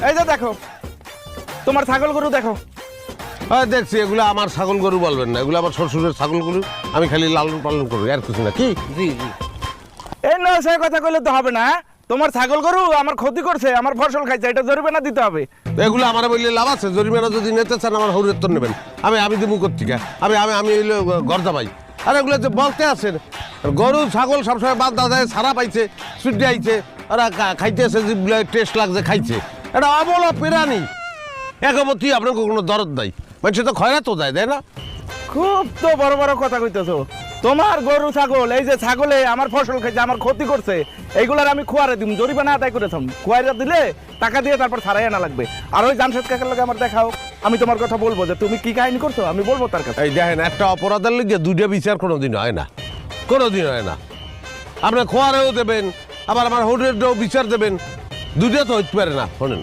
এই যে দেখো তোমার ছাগল গরু দেখো। হ্যাঁ দেখছি, এগুলো আমার ছাগল গরু বলবেন না, এগুলো আমার শ্বশুরের ছাগল গরু, আমি খালি লালন পালন করি আর কিছু না। কি জি জি। এই না সে কথা কইলে তো হবে না। তোমার ছাগল গরু আমার ক্ষতি করছে, আমার ফসল খাইছে, এটা জরিমানা দিতে হবে। এগুলো আমার বললে লাভ আছে? জরিমানা যদি নিতে চান আমার হৌরের তো নেবেন, আমি দিব কোথেকে? আমি হইলো গর্দা ভাই। আর এগুলো যে বলতে আছেন, গরু ছাগল সবসময় বাদ দাদায় সারা পাইছে, ছুটে আইছে, ওরা খাইতেছে, যেগুলো টেস্ট লাগছে খাইছে, এটা অবলা প্রাণী। একবতী আপনার কোনো দরদ নাই, মানে সে তো খয়রা তো দেয়, তাই না? খুব তো বড় বড় কথা কইতেছো। তোমার গরু ছাগল, এই যে ছাগলে আমার ফসল খাইছে, আমার ক্ষতি করছে, এইগুলার আমি খোয়ারে দিম, জরিমানা আদায় করেছাম। খোয়ারে দিলে টাকা দিয়ে তারপর ছাড়াই আনা লাগবে। আর ওই জামশেদ কাকার লগে আমার দেখাও, আমি তোমার কথা বলবো যে তুমি কি কাহিনী করছো, আমি বলবো তার কাছে। এই দেখেন, একটা অপরাধের লিগে দুইটা বিচার কোনোদিন হয় না, কোনোদিন হয় না। আপনি খোয়ারেও দেবেন, আবার আমার হোটেলেও বিচার দেবেন, দুইটা তো হইতে পারে না। শোনেন,